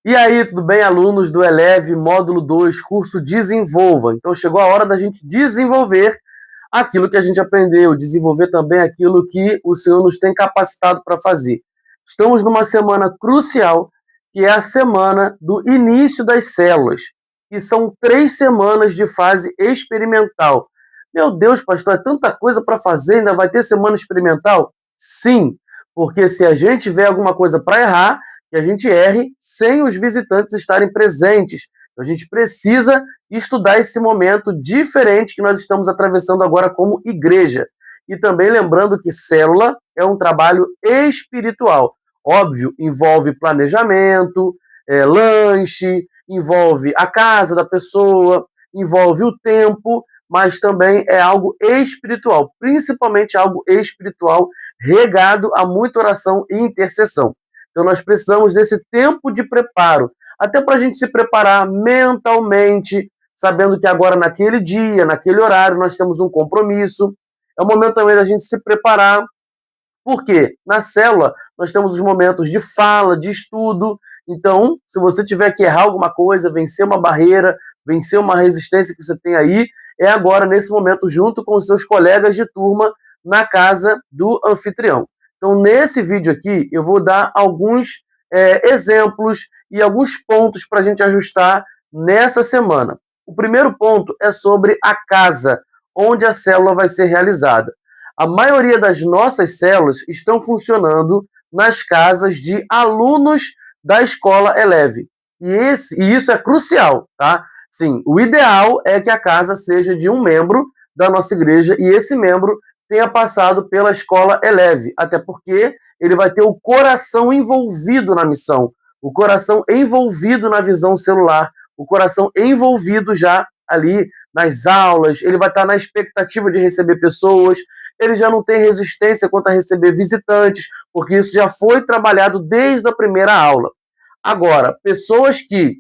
E aí, tudo bem, alunos do Eleve, módulo 2, curso Desenvolva. Então chegou a hora da gente desenvolver aquilo que a gente aprendeu, desenvolver também aquilo que o Senhor nos tem capacitado para fazer. Estamos numa semana crucial, que é a semana do início das células, que são 3 semanas de fase experimental. Meu Deus, pastor, é tanta coisa para fazer, ainda vai ter semana experimental? Sim, porque se a gente tiver alguma coisa para errar, que a gente erre sem os visitantes estarem presentes. A gente precisa estudar esse momento diferente que nós estamos atravessando agora como igreja. E também lembrando que célula é um trabalho espiritual. Óbvio, envolve planejamento, lanche, envolve a casa da pessoa, envolve o tempo, mas também é algo espiritual, principalmente algo espiritual regado a muita oração e intercessão. Então nós precisamos desse tempo de preparo, até para a gente se preparar mentalmente, sabendo que agora naquele dia, naquele horário, nós temos um compromisso. É o momento também da gente se preparar, porque na célula nós temos os momentos de fala, de estudo. Então, se você tiver que errar alguma coisa, vencer uma barreira, vencer uma resistência que você tem aí, é agora, nesse momento, junto com os seus colegas de turma, na casa do anfitrião. Então, nesse vídeo aqui, eu vou dar alguns exemplos e alguns pontos para a gente ajustar nessa semana. O primeiro ponto é sobre a casa, onde a célula vai ser realizada. A maioria das nossas células estão funcionando nas casas de alunos da escola Eleve. E isso é crucial, tá? Sim, o ideal é que a casa seja de um membro da nossa igreja e esse membro tenha passado pela escola Eleve, até porque ele vai ter o coração envolvido na missão, o coração envolvido na visão celular, o coração envolvido já ali nas aulas, ele vai estar na expectativa de receber pessoas, ele já não tem resistência quanto a receber visitantes, porque isso já foi trabalhado desde a primeira aula. Agora, pessoas que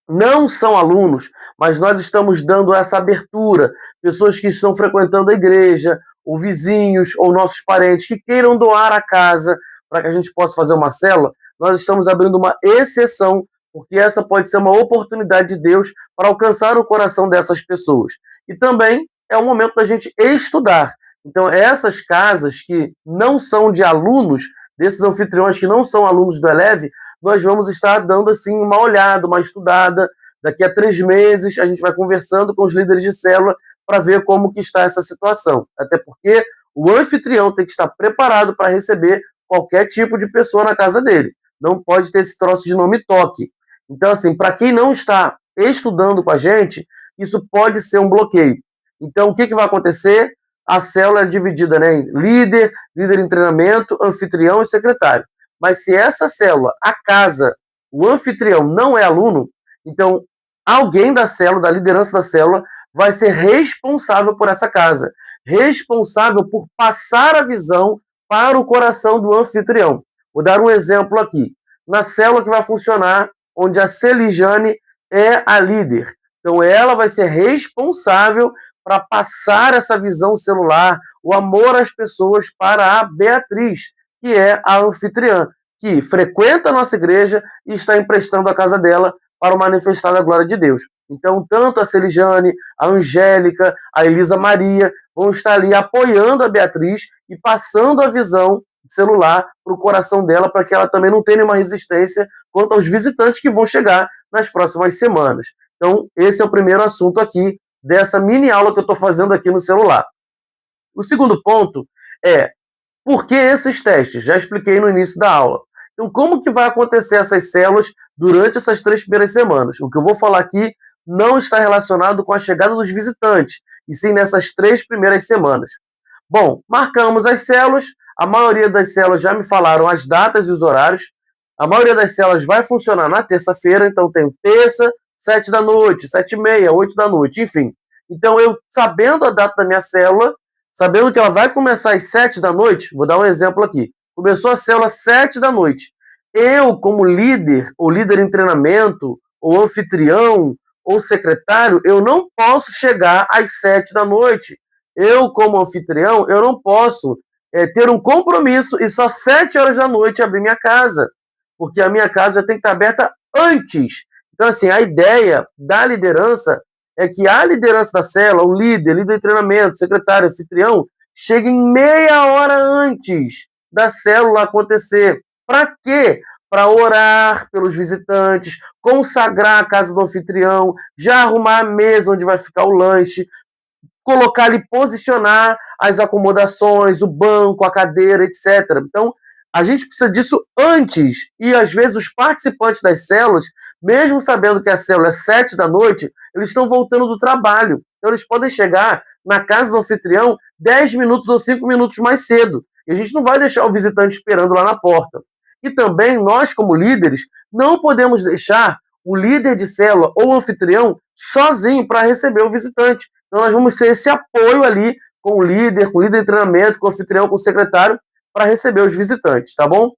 não são alunos, mas nós estamos dando essa abertura, pessoas que estão frequentando a igreja, ou vizinhos, ou nossos parentes que queiram doar a casa para que a gente possa fazer uma célula, nós estamos abrindo uma exceção, porque essa pode ser uma oportunidade de Deus para alcançar o coração dessas pessoas. E também é o momento da gente estudar. Então, essas casas que não são de alunos, desses anfitriões que não são alunos do Eleve, nós vamos estar dando assim uma olhada, uma estudada. Daqui a 3 meses a gente vai conversando com os líderes de célula para ver como que está essa situação. Até porque o anfitrião tem que estar preparado para receber qualquer tipo de pessoa na casa dele. Não pode ter esse troço de nome toque. Então, assim, para quem não está estudando com a gente, isso pode ser um bloqueio. Então, o que vai acontecer? A célula é dividida, né, em líder em treinamento, anfitrião e secretário. Mas se essa célula, a casa, o anfitrião não é aluno, então alguém da célula, da liderança da célula, vai ser responsável por essa casa, responsável por passar a visão para o coração do anfitrião. Vou dar um exemplo aqui. Na célula que vai funcionar, onde a Celijane é a líder. Então ela vai ser responsável para passar essa visão celular, o amor às pessoas para a Beatriz, que é a anfitriã, que frequenta a nossa igreja e está emprestando a casa dela para manifestar a glória de Deus. Então, tanto a Celijane, a Angélica, a Elisa Maria vão estar ali apoiando a Beatriz e passando a visão celular para o coração dela, para que ela também não tenha nenhuma resistência quanto aos visitantes que vão chegar nas próximas semanas. Então, esse é o primeiro assunto aqui dessa mini aula que eu estou fazendo aqui no celular. O segundo ponto é, por que esses testes? Já expliquei no início da aula. Então, como que vai acontecer essas células durante essas 3 primeiras semanas? O que eu vou falar aqui não está relacionado com a chegada dos visitantes, e sim nessas 3 primeiras semanas. Bom, marcamos as células, a maioria das células já me falaram as datas e os horários, a maioria das células vai funcionar na terça-feira, então tem terça, 7 da noite, 7h30, 8 da noite, enfim. Então, eu sabendo a data da minha célula, sabendo que ela vai começar às 7 da noite, vou dar um exemplo aqui. Começou a célula às 7 da noite. Eu, como líder, ou líder em treinamento, ou anfitrião, ou secretário, eu não posso chegar às 7 da noite. Eu, como anfitrião, eu não posso ter um compromisso e só 7 horas da noite abrir minha casa. Porque a minha casa já tem que estar aberta antes. Então, assim, a ideia da liderança é que a liderança da célula, o líder de treinamento, secretário, anfitrião, chegue em meia hora antes da célula acontecer. Para quê? Para orar pelos visitantes, consagrar a casa do anfitrião, já arrumar a mesa onde vai ficar o lanche, colocar ali, posicionar as acomodações, o banco, a cadeira, etc. Então, a gente precisa disso antes. E, às vezes, os participantes das células, mesmo sabendo que a célula é 7 da noite, eles estão voltando do trabalho. Então, eles podem chegar na casa do anfitrião 10 minutos ou 5 minutos mais cedo. E a gente não vai deixar o visitante esperando lá na porta. E também, nós, como líderes, não podemos deixar o líder de célula ou o anfitrião sozinho para receber o visitante. Então, nós vamos ser esse apoio ali com o líder de treinamento, com o anfitrião, com o secretário, para receber os visitantes, tá bom?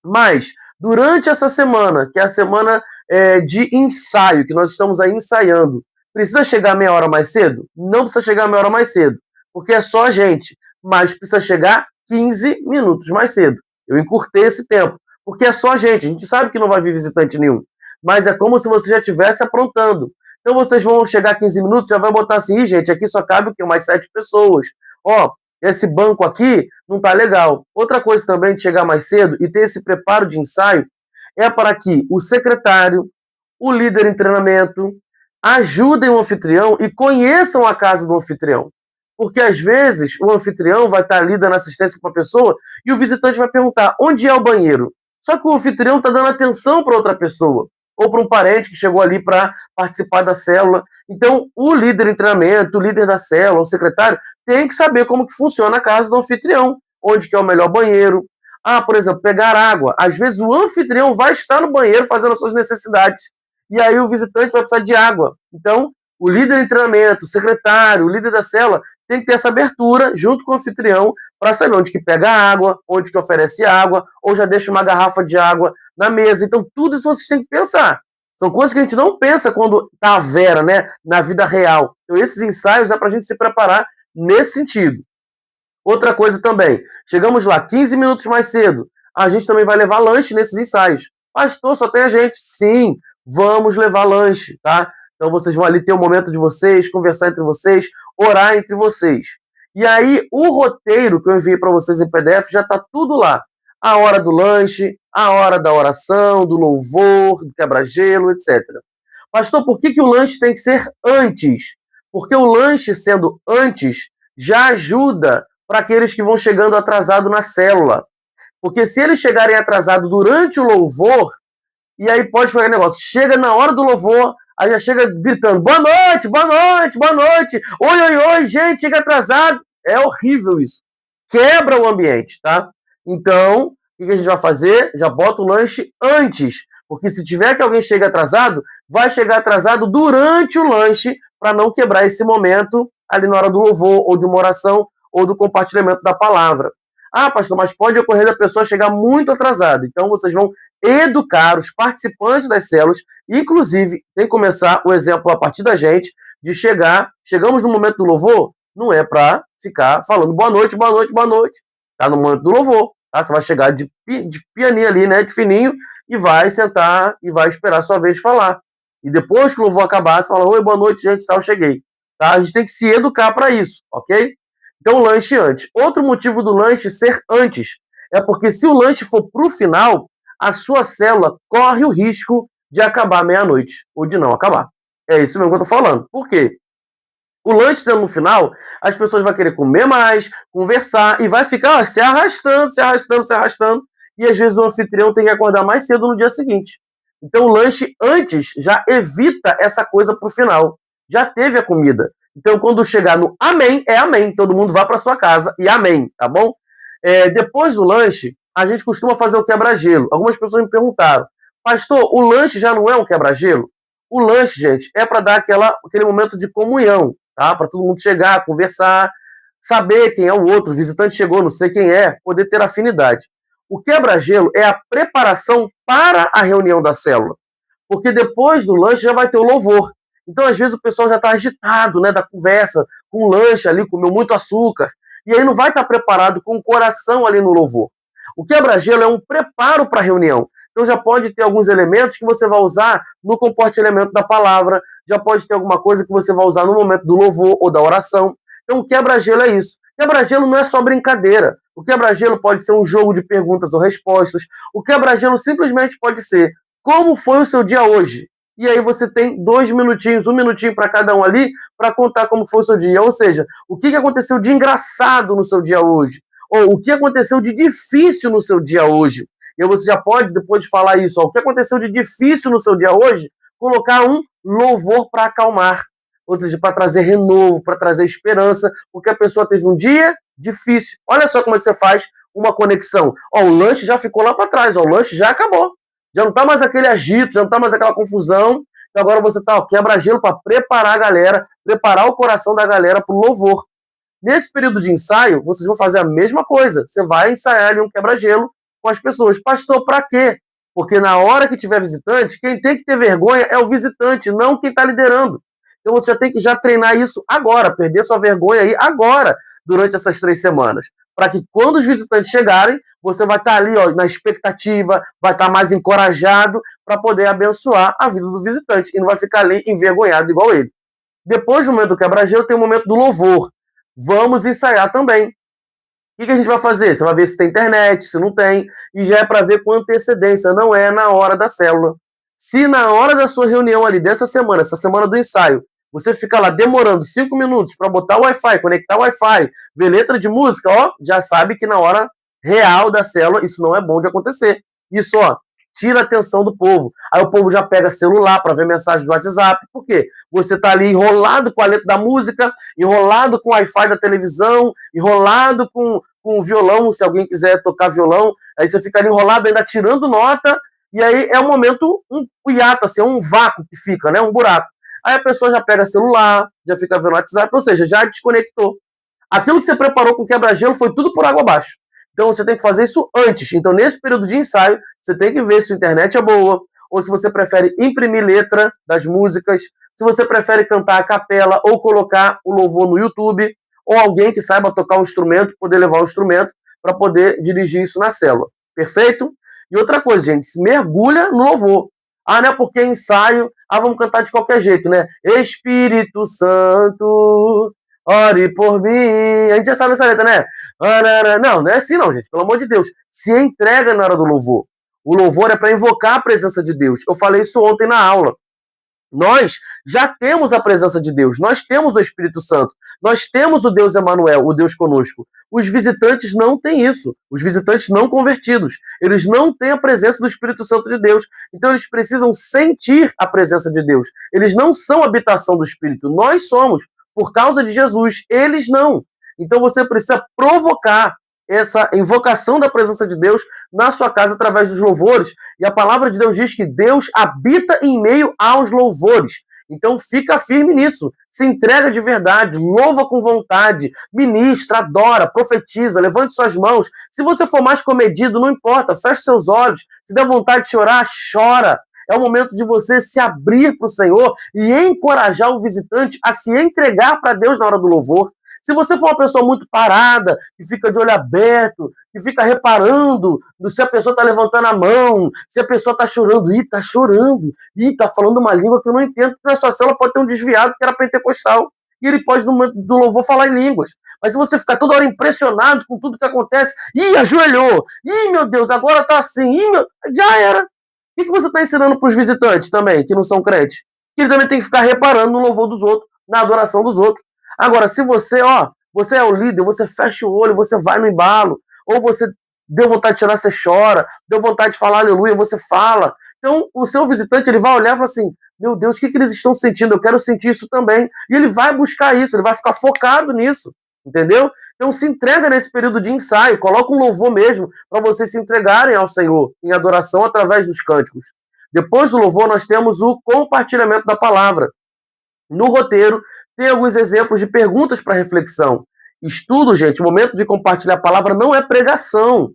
Mas, durante essa semana, que é a semana de ensaio, que nós estamos aí ensaiando, precisa chegar meia hora mais cedo? Não precisa chegar meia hora mais cedo, porque é só a gente, mas precisa chegar 15 minutos mais cedo. Eu encurtei esse tempo, porque é só a gente sabe que não vai vir visitante nenhum, mas é como se você já estivesse aprontando. Então vocês vão chegar 15 minutos, já vai botar assim, gente, aqui só cabe o quê? Mais 7 pessoas. Ó, esse banco aqui não tá legal. Outra coisa também de chegar mais cedo e ter esse preparo de ensaio é para que o secretário, o líder em treinamento, ajudem o anfitrião e conheçam a casa do anfitrião. Porque às vezes o anfitrião vai estar ali dando assistência para a pessoa e o visitante vai perguntar onde é o banheiro. Só que o anfitrião está dando atenção para outra pessoa ou para um parente que chegou ali para participar da célula. Então, o líder em treinamento, o líder da célula, o secretário, tem que saber como que funciona a casa do anfitrião, onde que é o melhor banheiro. Ah, por exemplo, pegar água. Às vezes o anfitrião vai estar no banheiro fazendo as suas necessidades. E aí o visitante vai precisar de água. Então, o líder em treinamento, o secretário, o líder da célula, tem que ter essa abertura junto com o anfitrião para saber onde que pega água, onde que oferece água, ou já deixa uma garrafa de água na mesa. Então, tudo isso vocês têm que pensar. São coisas que a gente não pensa quando está à vera, né, na vida real. Então, esses ensaios é para a gente se preparar nesse sentido. Outra coisa também, chegamos lá 15 minutos mais cedo, a gente também vai levar lanche nesses ensaios. Pastor, só tem a gente? Sim, vamos levar lanche, tá? Então vocês vão ali ter um momento de vocês, conversar entre vocês, orar entre vocês. E aí o roteiro que eu enviei para vocês em PDF já está tudo lá. A hora do lanche, a hora da oração, do louvor, do quebra-gelo, etc. Pastor, por que o lanche tem que ser antes? Porque o lanche sendo antes já ajuda para aqueles que vão chegando atrasado na célula. Porque se eles chegarem atrasado durante o louvor, e aí pode fazer negócio, chega na hora do louvor, aí já chega gritando, boa noite, boa noite, boa noite, oi, oi, oi, gente, chega atrasado. É horrível isso. Quebra o ambiente, tá? Então, o que a gente vai fazer? Já bota o lanche antes, porque se tiver que alguém chegue atrasado, vai chegar atrasado durante o lanche, para não quebrar esse momento ali na hora do louvor, ou de uma oração, ou do compartilhamento da palavra. Ah, pastor, mas pode ocorrer da pessoa chegar muito atrasada. Então, vocês vão educar os participantes das células, inclusive, tem que começar o exemplo a partir da gente, de chegamos no momento do louvor, não é para ficar falando boa noite, boa noite, boa noite. Tá no momento do louvor, tá? Você vai chegar de pianinho ali, né, de fininho, e vai sentar e vai esperar a sua vez de falar. E depois que o louvor acabar, você fala, oi, boa noite, gente, tá, eu cheguei. Tá? A gente tem que se educar para isso, ok? Então, o lanche antes. Outro motivo do lanche ser antes é porque se o lanche for para o final, a sua célula corre o risco de acabar meia-noite ou de não acabar. É isso mesmo que eu estou falando. Por quê? O lanche sendo no final, as pessoas vão querer comer mais, conversar e vai ficar se arrastando, se arrastando, se arrastando. E às vezes o anfitrião tem que acordar mais cedo no dia seguinte. Então, o lanche antes já evita essa coisa para o final. Já teve a comida. Então, quando chegar no amém, é amém. Todo mundo vai para sua casa e amém, tá bom? Depois do lanche, a gente costuma fazer o quebra-gelo. Algumas pessoas me perguntaram, pastor, o lanche já não é um quebra-gelo? O lanche, gente, é para dar aquele momento de comunhão, tá? Para todo mundo chegar, conversar, saber quem é o outro, o visitante chegou, não sei quem é, poder ter afinidade. O quebra-gelo é a preparação para a reunião da célula. Porque depois do lanche já vai ter o louvor. Então, às vezes, o pessoal já está agitado, né, da conversa, com o lanche ali, comeu muito açúcar, e aí não vai estar preparado com o coração ali no louvor. O quebra-gelo é um preparo para a reunião. Então já pode ter alguns elementos que você vai usar no compartilhamento da palavra, já pode ter alguma coisa que você vai usar no momento do louvor ou da oração. Então o quebra-gelo é isso. Quebra-gelo não é só brincadeira. O quebra-gelo pode ser um jogo de perguntas ou respostas. O quebra-gelo simplesmente pode ser: como foi o seu dia hoje? E aí você tem 2 minutinhos, 1 minutinho para cada um ali, para contar como foi o seu dia. Ou seja, o que aconteceu de engraçado no seu dia hoje? Ou o que aconteceu de difícil no seu dia hoje? E aí você já pode, depois de falar isso, ó, o que aconteceu de difícil no seu dia hoje, colocar um louvor para acalmar. Ou seja, para trazer renovo, para trazer esperança, porque a pessoa teve um dia difícil. Olha só como é que você faz uma conexão. Ó, o lanche já ficou lá para trás, ó, o lanche já acabou. Já não está mais aquele agito, já não está mais aquela confusão. Então agora você está quebra-gelo para preparar a galera, preparar o coração da galera para o louvor. Nesse período de ensaio, vocês vão fazer a mesma coisa. Você vai ensaiar ali um quebra-gelo com as pessoas. Pastor, para quê? Porque na hora que tiver visitante, quem tem que ter vergonha é o visitante, não quem está liderando. Então você já tem que já treinar isso agora, perder sua vergonha aí agora, durante essas 3 semanas. Para que quando os visitantes chegarem, você vai estar ali, ó, na expectativa, vai estar mais encorajado para poder abençoar a vida do visitante e não vai ficar ali envergonhado igual ele. Depois do momento do quebra-gelo, tem o momento do louvor. Vamos ensaiar também. O que a gente vai fazer? Você vai ver se tem internet, se não tem, e já é para ver com antecedência, não é na hora da célula. Se na hora da sua reunião ali dessa semana, essa semana do ensaio, você fica lá demorando 5 minutos para botar o Wi-Fi, conectar o Wi-Fi, ver letra de música, ó, já sabe que na hora real da célula isso não é bom de acontecer. Isso, ó, tira a atenção do povo. Aí o povo já pega celular para ver mensagem do WhatsApp. Por quê? Você tá ali enrolado com a letra da música, enrolado com o Wi-Fi da televisão, enrolado com o violão, se alguém quiser tocar violão, aí você fica ali enrolado ainda tirando nota, e aí é um momento, um hiato, assim, um vácuo que fica, né, um buraco. Aí a pessoa já pega celular, já fica vendo WhatsApp, ou seja, já desconectou. Aquilo que você preparou com quebra-gelo foi tudo por água abaixo. Então você tem que fazer isso antes. Então nesse período de ensaio, você tem que ver se a internet é boa, ou se você prefere imprimir letra das músicas, se você prefere cantar a capela ou colocar o louvor no YouTube, ou alguém que saiba tocar um instrumento, poder levar um instrumento para poder dirigir isso na célula. Perfeito? E outra coisa, gente, se mergulha no louvor. Ah, não é porque é ensaio, vamos cantar de qualquer jeito, né? Espírito Santo, ore por mim. A gente já sabe essa letra, né? Não, não é assim não, gente. Pelo amor de Deus. Se entrega na hora do louvor. O louvor é para invocar a presença de Deus. Eu falei isso ontem na aula. Nós já temos a presença de Deus, nós temos o Espírito Santo, nós temos o Deus Emanuel, o Deus conosco. Os visitantes não têm isso, os visitantes não convertidos, eles não têm a presença do Espírito Santo de Deus, então eles precisam sentir a presença de Deus. Eles não são habitação do Espírito, nós somos, por causa de Jesus, eles não. Então você precisa provocar essa invocação da presença de Deus na sua casa através dos louvores. E a palavra de Deus diz que Deus habita em meio aos louvores. Então fica firme nisso, se entrega de verdade, louva com vontade, ministra, adora, profetiza, levante suas mãos. Se você for mais comedido, não importa, feche seus olhos. Se der vontade de chorar, chora. É o momento de você se abrir para o Senhor e encorajar o visitante a se entregar para Deus na hora do louvor. Se você for uma pessoa muito parada, que fica de olho aberto, que fica reparando se a pessoa está levantando a mão, se a pessoa está chorando, está chorando, está falando uma língua que eu não entendo, porque na sua célula pode ter um desviado que era pentecostal, e ele pode, no momento do louvor, falar em línguas. Mas se você ficar toda hora impressionado com tudo que acontece, ajoelhou, meu Deus, agora está assim, já era. O que você está ensinando para os visitantes também, que não são crentes? Que ele também tem que ficar reparando no louvor dos outros, na adoração dos outros. Agora, se você, você é o líder, você fecha o olho, você vai no embalo, ou você deu vontade de chorar, você chora, deu vontade de falar aleluia, você fala. Então, o seu visitante, ele vai olhar e falar assim, meu Deus, o que eles estão sentindo? Eu quero sentir isso também. E ele vai buscar isso, ele vai ficar focado nisso, entendeu? Então, se entrega nesse período de ensaio, coloca um louvor mesmo, para vocês se entregarem ao Senhor em adoração através dos cânticos. Depois do louvor, nós temos o compartilhamento da palavra. No roteiro, tem alguns exemplos de perguntas para reflexão. Estudo, gente, o momento de compartilhar a palavra não é pregação.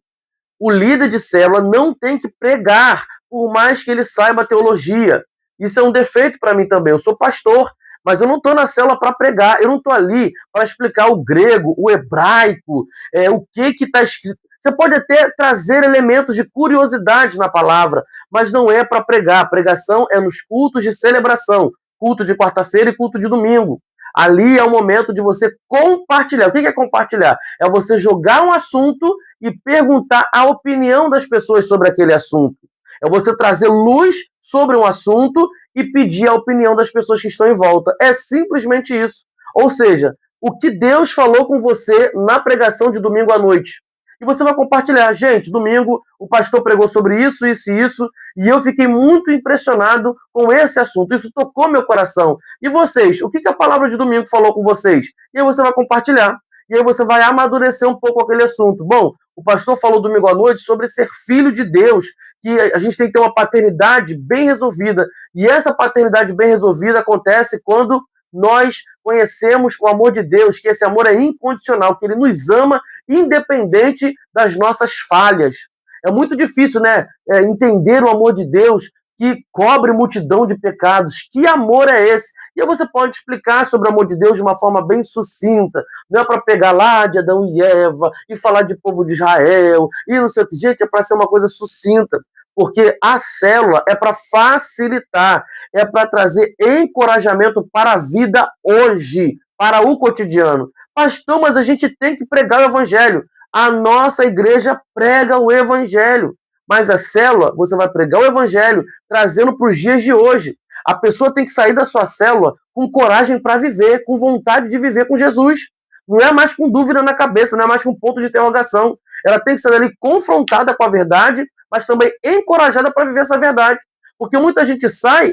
O líder de célula não tem que pregar, por mais que ele saiba teologia. Isso é um defeito para mim também. Eu sou pastor, mas eu não estou na célula para pregar. Eu não estou ali para explicar o grego, o hebraico, o que está escrito. Você pode até trazer elementos de curiosidade na palavra, mas não é para pregar. A pregação é nos cultos de celebração, culto de quarta-feira e culto de domingo. Ali é o momento de você compartilhar. O que é compartilhar? É você jogar um assunto e perguntar a opinião das pessoas sobre aquele assunto. É você trazer luz sobre um assunto e pedir a opinião das pessoas que estão em volta. É simplesmente isso. Ou seja, o que Deus falou com você na pregação de domingo à noite. E você vai compartilhar. Gente, domingo o pastor pregou sobre isso, isso e isso, e eu fiquei muito impressionado com esse assunto. Isso tocou meu coração. E vocês? O que a palavra de domingo falou com vocês? E aí você vai compartilhar. E aí você vai amadurecer um pouco aquele assunto. Bom, o pastor falou domingo à noite sobre ser filho de Deus, que a gente tem que ter uma paternidade bem resolvida. E essa paternidade bem resolvida acontece quando nós conhecemos o amor de Deus, que esse amor é incondicional, que ele nos ama independente das nossas falhas. É muito difícil, né, entender o amor de Deus que cobre multidão de pecados. Que amor é esse? E aí você pode explicar sobre o amor de Deus de uma forma bem sucinta. Não é para pegar lá de Adão e Eva e falar de povo de Israel e não sei o que. Gente, é para ser uma coisa sucinta. Porque a célula é para facilitar, é para trazer encorajamento para a vida hoje, para o cotidiano. Pastor, mas a gente tem que pregar o evangelho. A nossa igreja prega o evangelho. Mas a célula, você vai pregar o evangelho, trazendo para os dias de hoje. A pessoa tem que sair da sua célula com coragem para viver, com vontade de viver com Jesus. Não é mais com dúvida na cabeça, não é mais com ponto de interrogação. Ela tem que sair ali confrontada com a verdade, mas também encorajada para viver essa verdade. Porque muita gente sai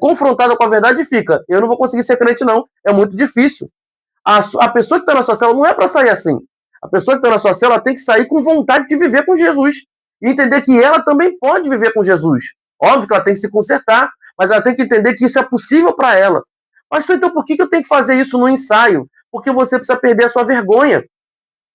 confrontada com a verdade e fica, eu não vou conseguir ser crente não, é muito difícil. A pessoa que está na sua célula não é para sair assim. A pessoa que está na sua célula tem que sair com vontade de viver com Jesus. E entender que ela também pode viver com Jesus. Óbvio que ela tem que se consertar, mas ela tem que entender que isso é possível para ela. Pastor, então por que eu tenho que fazer isso no ensaio? Porque você precisa perder a sua vergonha.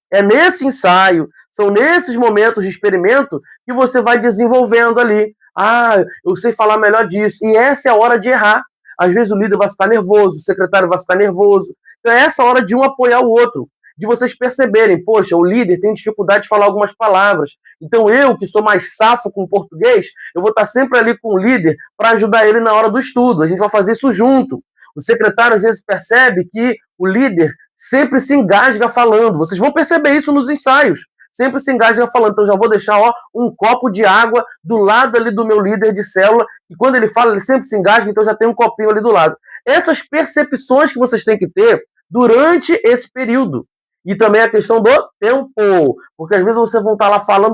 É nesse ensaio, são nesses momentos de experimento que você vai desenvolvendo ali. Ah, eu sei falar melhor disso. E essa é a hora de errar. Às vezes o líder vai ficar nervoso, o secretário vai ficar nervoso. Então é essa hora de um apoiar o outro. De vocês perceberem, poxa, o líder tem dificuldade de falar algumas palavras. Então eu, que sou mais safo com o português, eu vou estar sempre ali com o líder para ajudar ele na hora do estudo. A gente vai fazer isso junto. O secretário às vezes percebe que o líder sempre se engasga falando. Vocês vão perceber isso nos ensaios. Sempre se engasga falando. Então já vou deixar um copo de água do lado ali do meu líder de célula, e quando ele fala, ele sempre se engasga, então já tem um copinho ali do lado. Essas percepções que vocês têm que ter durante esse período. E também a questão do tempo, porque às vezes vocês vão estar lá falando,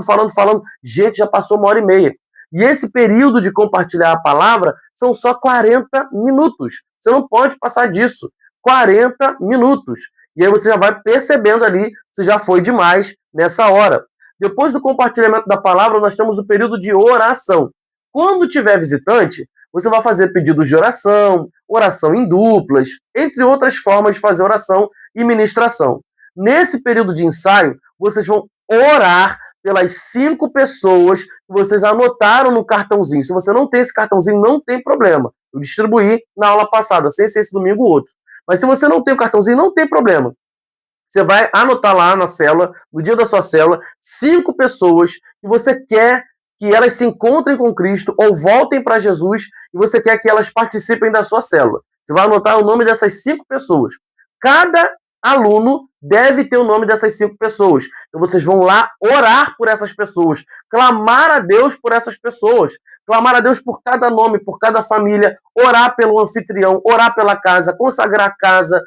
gente, já passou 1h30. E esse período de compartilhar a palavra são só 40 minutos. Você não pode passar disso. 40 minutos. E aí você já vai percebendo ali se já foi demais nessa hora. Depois do compartilhamento da palavra, nós temos o período de oração. Quando tiver visitante, você vai fazer pedidos de oração, oração em duplas, entre outras formas de fazer oração e ministração. Nesse período de ensaio, vocês vão orar pelas 5 pessoas que vocês anotaram no cartãozinho. Se você não tem esse cartãozinho, não tem problema. Eu distribuí na aula passada, sem ser esse domingo ou outro. Mas se você não tem o cartãozinho, não tem problema. Você vai anotar lá na célula, no dia da sua célula, 5 pessoas que você quer que elas se encontrem com Cristo ou voltem para Jesus e você quer que elas participem da sua célula. Você vai anotar o nome dessas 5 pessoas. Cada aluno deve ter o nome dessas 5 pessoas. Então vocês vão lá orar por essas pessoas, clamar a Deus por essas pessoas, clamar a Deus por cada nome, por cada família, orar pelo anfitrião, orar pela casa, consagrar a casa,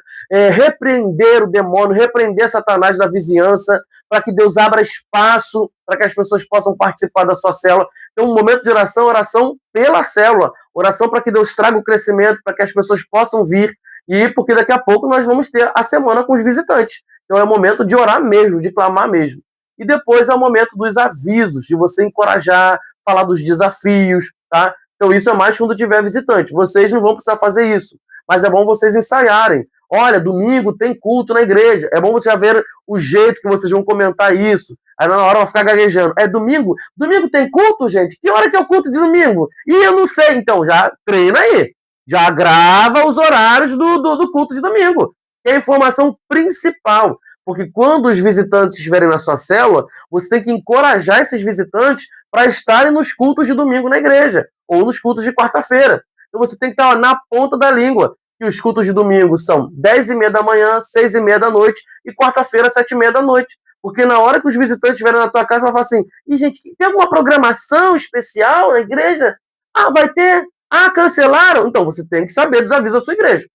repreender o demônio, repreender Satanás da vizinhança, para que Deus abra espaço para que as pessoas possam participar da sua célula. Então, um momento de oração pela célula, oração para que Deus traga o crescimento, para que as pessoas possam vir, e porque daqui a pouco nós vamos ter a semana com os visitantes. Então é o momento de orar mesmo, de clamar mesmo. E depois é o momento dos avisos, de você encorajar, falar dos desafios, tá? Então isso é mais quando tiver visitante. Vocês não vão precisar fazer isso, mas é bom vocês ensaiarem. Olha, domingo tem culto na igreja. É bom vocês já ver o jeito que vocês vão comentar isso. Aí na hora vai ficar gaguejando. É domingo? Domingo tem culto, gente? Que hora que é o culto de domingo? Ih, eu não sei. Então já treina aí. Já grava os horários do culto de domingo. Que é a informação principal. Porque quando os visitantes estiverem na sua célula, você tem que encorajar esses visitantes para estarem nos cultos de domingo na igreja, ou nos cultos de quarta-feira. Então você tem que estar na ponta da língua, que os cultos de domingo são 10h30 da manhã, 6h30 da noite, e quarta-feira, 7h30 da noite. Porque na hora que os visitantes estiverem na tua casa, vai falar assim, e gente, tem alguma programação especial na igreja? Ah, vai ter? Ah, cancelaram? Então você tem que saber dos avisos da sua igreja.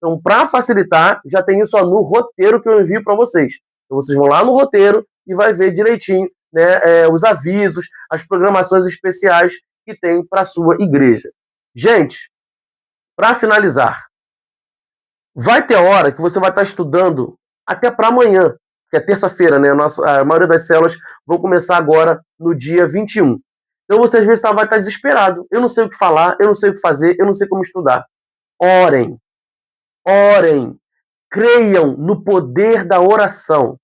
Então, para facilitar, já tem isso no roteiro que eu envio para vocês. Então, vocês vão lá no roteiro e vai ver direitinho, né, os avisos, as programações especiais que tem para a sua igreja. Gente, para finalizar, vai ter hora que você vai estar estudando até para amanhã, que é terça-feira, né? A maioria das células vão começar agora no dia 21. Então você às vezes vai estar desesperado. Eu não sei o que falar, eu não sei o que fazer, eu não sei como estudar. Orem. Orem. Creiam no poder da oração.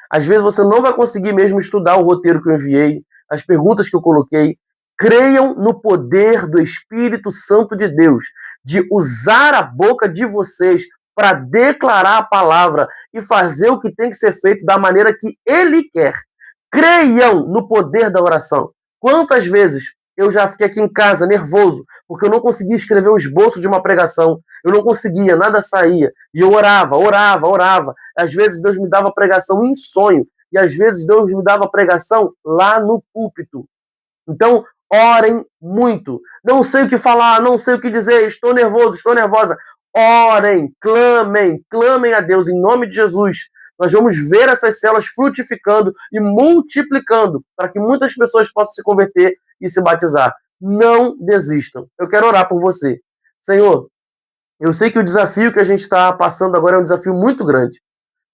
Às vezes você não vai conseguir mesmo estudar o roteiro que eu enviei, as perguntas que eu coloquei. Creiam no poder do Espírito Santo de Deus, de usar a boca de vocês para declarar a palavra e fazer o que tem que ser feito da maneira que Ele quer. Creiam no poder da oração. Quantas vezes eu já fiquei aqui em casa nervoso, porque eu não conseguia escrever o esboço de uma pregação, eu não conseguia, nada saía, e eu orava. Às vezes Deus me dava pregação em sonho, e às vezes Deus me dava pregação lá no púlpito. Então, orem muito. Não sei o que falar, não sei o que dizer, estou nervoso, estou nervosa. Orem, clamem a Deus em nome de Jesus. Nós vamos ver essas células frutificando e multiplicando para que muitas pessoas possam se converter e se batizar. Não desistam. Eu quero orar por você. Senhor, eu sei que o desafio que a gente está passando agora é um desafio muito grande.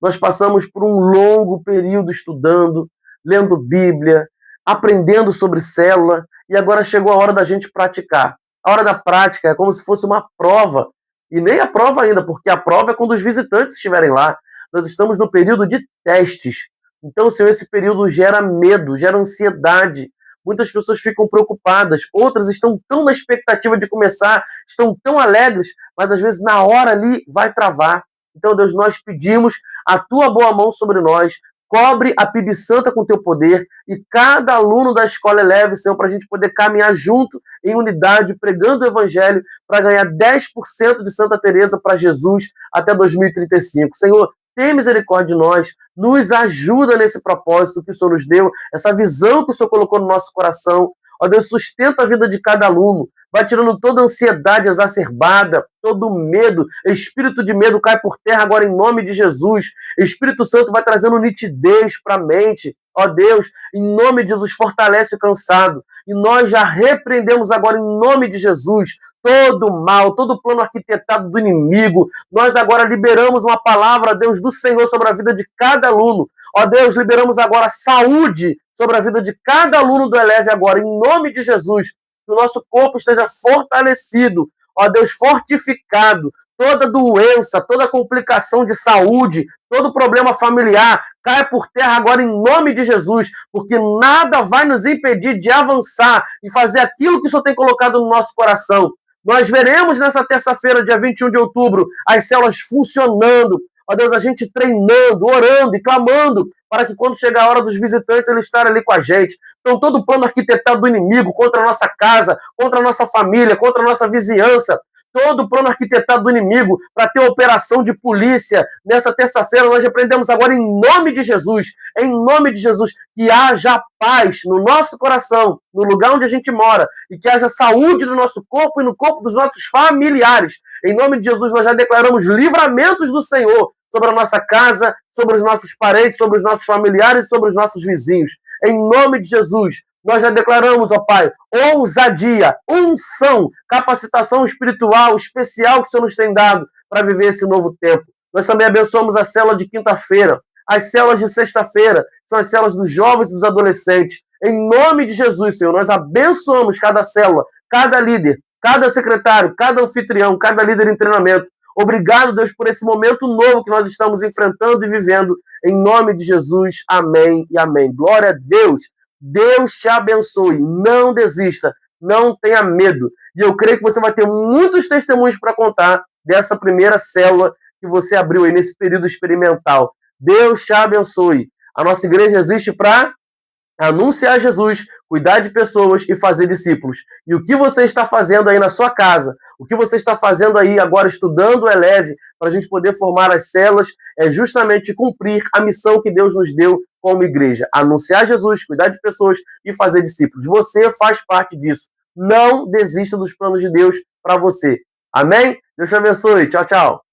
Nós passamos por um longo período estudando, lendo Bíblia, aprendendo sobre célula, e agora chegou a hora da gente praticar. A hora da prática é como se fosse uma prova. E nem a prova ainda, porque a prova é quando os visitantes estiverem lá. Nós estamos no período de testes. Então, Senhor, esse período gera medo, gera ansiedade. Muitas pessoas ficam preocupadas, outras estão tão na expectativa de começar, estão tão alegres, mas às vezes na hora ali vai travar. Então, Deus, nós pedimos a Tua boa mão sobre nós, cobre a PIB Santa com Teu poder e cada aluno da escola eleve, Senhor, para a gente poder caminhar junto em unidade, pregando o Evangelho, para ganhar 10% de Santa Teresa para Jesus até 2035. Senhor, tem misericórdia de nós, nos ajuda nesse propósito que o Senhor nos deu, essa visão que o Senhor colocou no nosso coração. Ó Deus, sustenta a vida de cada aluno, vai tirando toda a ansiedade exacerbada, todo o medo, espírito de medo cai por terra agora em nome de Jesus. Espírito Santo vai trazendo nitidez para a mente. Ó Deus, em nome de Jesus, fortalece o cansado. E nós já repreendemos agora em nome de Jesus todo o mal, todo o plano arquitetado do inimigo. Nós agora liberamos uma palavra, Deus, do Senhor sobre a vida de cada aluno. Ó Deus, liberamos agora saúde sobre a vida de cada aluno do Eleve agora, em nome de Jesus. Que o nosso corpo esteja fortalecido, ó Deus, fortificado. Toda doença, toda complicação de saúde, todo problema familiar, cai por terra agora em nome de Jesus, porque nada vai nos impedir de avançar e fazer aquilo que o Senhor tem colocado no nosso coração. Nós veremos nessa terça-feira, dia 21 de outubro, as células funcionando, ó Deus, a gente treinando, orando e clamando, para que quando chegar a hora dos visitantes, eles estarem ali com a gente. Então, todo o plano arquitetado do inimigo contra a nossa casa, contra a nossa família, contra a nossa vizinhança, todo o plano arquitetado do inimigo para ter operação de polícia nessa terça-feira, nós repreendemos agora em nome de Jesus, que haja paz no nosso coração, no lugar onde a gente mora, e que haja saúde no nosso corpo e no corpo dos nossos familiares. Em nome de Jesus, nós já declaramos livramentos do Senhor sobre a nossa casa, sobre os nossos parentes, sobre os nossos familiares, sobre os nossos vizinhos. Em nome de Jesus, nós já declaramos, ó Pai, ousadia, unção, capacitação espiritual especial que o Senhor nos tem dado para viver esse novo tempo. Nós também abençoamos a célula de quinta-feira, as células de sexta-feira, são as células dos jovens e dos adolescentes. Em nome de Jesus, Senhor, nós abençoamos cada célula, cada líder, cada secretário, cada anfitrião, cada líder em treinamento. Obrigado, Deus, por esse momento novo que nós estamos enfrentando e vivendo. Em nome de Jesus, amém e amém. Glória a Deus. Deus te abençoe. Não desista. Não tenha medo. E eu creio que você vai ter muitos testemunhos para contar dessa primeira célula que você abriu aí nesse período experimental. Deus te abençoe. A nossa igreja existe para anunciar Jesus, cuidar de pessoas e fazer discípulos. E o que você está fazendo aí na sua casa, o que você está fazendo aí agora estudando o Eleve, para a gente poder formar as células, é justamente cumprir a missão que Deus nos deu como igreja. Anunciar Jesus, cuidar de pessoas e fazer discípulos. Você faz parte disso. Não desista dos planos de Deus para você. Amém? Deus te abençoe. Tchau, tchau.